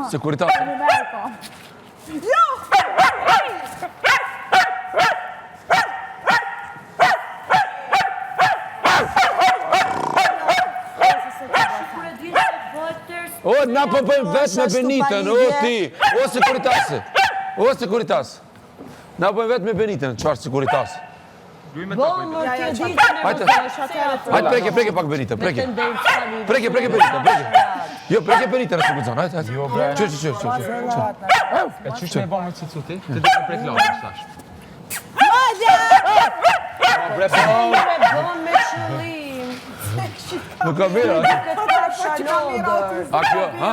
Securitate. Jo! O, na po bëjmë vetë me Benitën, o ti, o Securitas. O Securitas. Na po bëjmë vetë me Benitën, çfarë Securitas? Hajde, preke pak Benitën, preke. Preke Benitën, preke. Jo, preke Benitën në Securitas, hajde. Jo, bre. Qërë. E qysh me bëmë të cuti? Të dhe me prek lodë, thash. Me bëmë me qëllim. Nuk ka vera. A kjo, ha?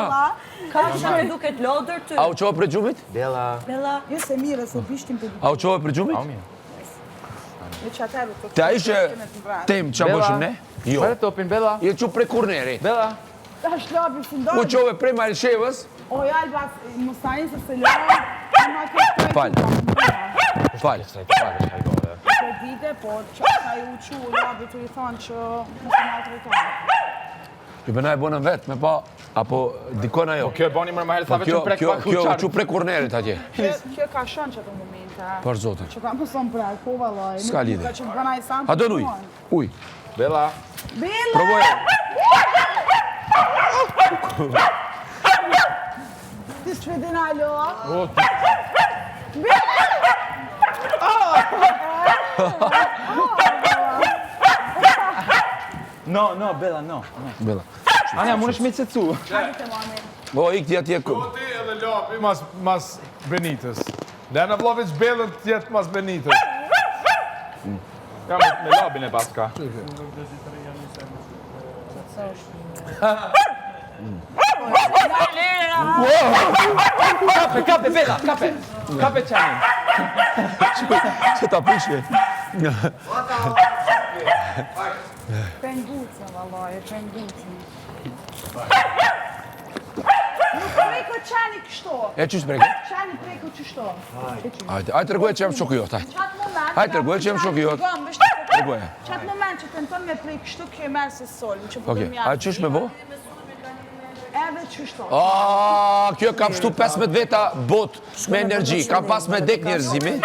Ka që me duket lodër ty. A u qohë për gjumit? Bela. Jo se mire, se bishtim për A u qohë për gjumit? me qataru të Te a ishe tem që bëshëm ne? Jo. Pare topin, Bela. Je që pre kurneri. Bela. Ta shlapi së U ndojnë. qohë prej Malshevës? O, Alba, mustajnë se se lojnë. Falë. Që vite, po që ka ju që u labi të i thonë që më të maltretonë. Ju bëna e bonën vetë, me pa, apo dikon ajo. Kjo e boni më herë, thave që prek pak Kjo kuqarë. që pre kurnerit atje. Kjo ka shënë që të momente. Për zotin. Që ka mëson për ko valoj. S'ka lidhje. Ka që më bëna i sanë A do uj? Uj. Bela. Bela! Provoje. Ti shvedin alo? No, Bela, no. Bela. Anja, mund është me të cu. O, ikti atje ku. Ti edhe Lapi mas Benitës. Lena Vlavic Bellën tjetë mas Benitës. Ja, me labin e paska. Kape, Bela, kape. Kape qanin. Që ta prishje. Pengucën, valoj, pengucën. Nuk preko qani kështo. E qysh breke? Qani preko qështo. Hajde tërgoj që jam shokë jot, hajde. Qatë moment... Hajde, tërgoj që jam shokë jot. Tërgoj. Qatë moment që tenton me prej kështu, kjo e merë se solë, që Oke, a qysh me bo? Edhe qështo. Kjo kam shtu 15 veta bot me energji, kam pas me dek njerëzimi.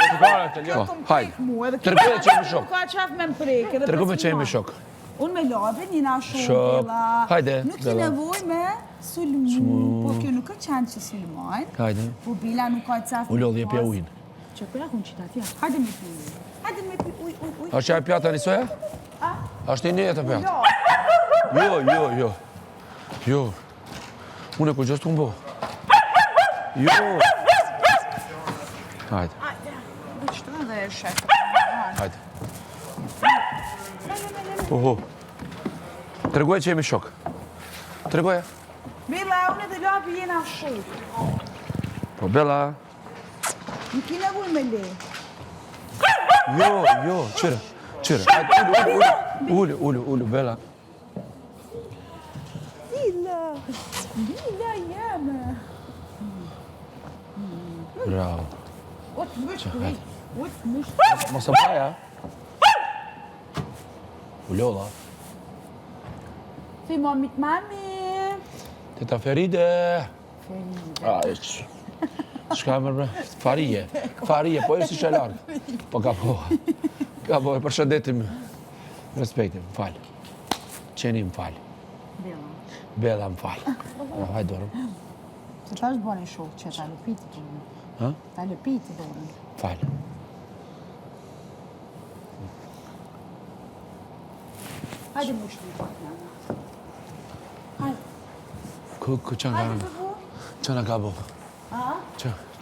Hajde, tërgoj që jam shokë. Nuk ka qaf me më prejke. Tërgoj që jam shokë. Unë me labe, njëna shumë, Shok. Bela. Hajde, Nuk ki Bela. nevoj me sulmu, po kjo nuk ka qenë që sulmojnë. Hajde. Po Bila nuk ka qaf U lodhje pja ujnë. Që përra kun qita tja. Hajde me pi uj. Hajde me pi uj. A që e pjata një soja? Ashtë një jetë pjata? Jo. Unë e ku gjëstë unë bo. Jo. Hajde. Qëtë edhe e shekë. Hajde. Oho. Tërgoj që jemi shok. Tërgoj. Bela, unë edhe labi jena shumë. Po, Bela. Nuk ki nevoj me le. Jo, qyre. Hajde, ullu, Bela. Bila jeme. Bravo. O të mësh krej. O të mësh. Mos e paja. Ullolla. Fi mamit mami. Teta Feride. A, e që. Shka e mërë bre? Farije, po e si që e largë. Po ka po, e përshëndetim. Respektim, më falë. Qeni më falë. Bela më falë. Hajde dorëm. Se ta është bërë shokë që ta lëpiti të dorën. Ha? Ta lëpiti dorën. Falë. Hajde më shlu pak nana. Hajde. Ku që nga Hajde në? të bu. Që nga ka bo? A?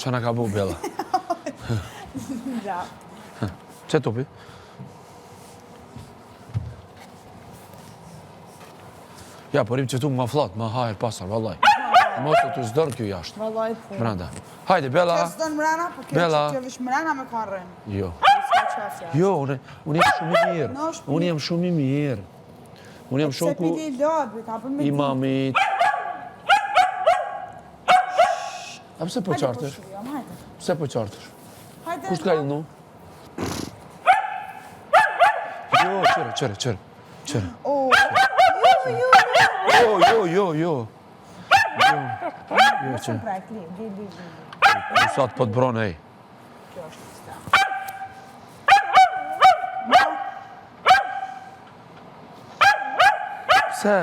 Që nga ka bo, Bela? Ja. Që topi? Ja, porim që tu më flat, më hajër pasar, vallaj. Mos të të zdërë kjo jashtë. Vallaj po. Branda. Hajde, Bela. Kjo s'don mrena, po kjo Bela. që kjo vish mrena me ka rrën. Jo. S'ka qafja. Jo, unë jam shumë i mirë. No, është Unë jam shumë i mirë. Unë jam Se shoku pidi i lobit, apo me i mamit. A pse po qartësh? Pse po qartësh? Hajde. Kush t'ka ilnu? Jo, qëre. Jo, që. Sa të po të bronë, ej. Pse?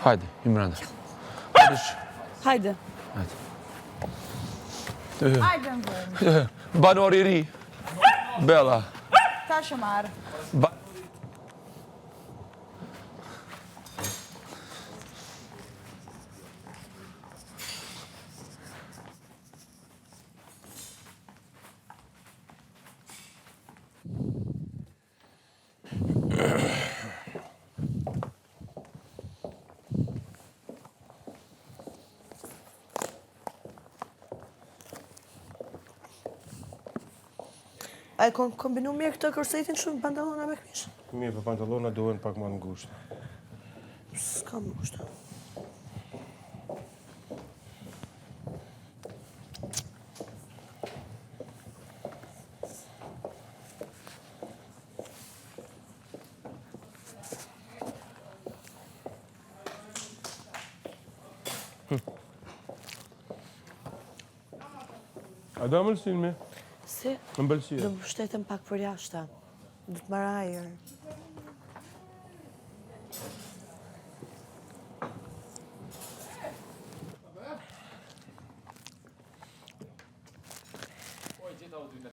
Hajde, Imrana. Hajde. Hajde në vëmë. Banor i ri. Bella. Ta shëmarë. A e kombinu mirë këtë korsetin shumë pantalona me këmish? Mirë, për pantalona duhen pak më ngushtë. S'kam ngushtë. A do mëllësin me? Si? Më mbëlqia. Do më shtetën pak për jashta. Do të marrë ajer.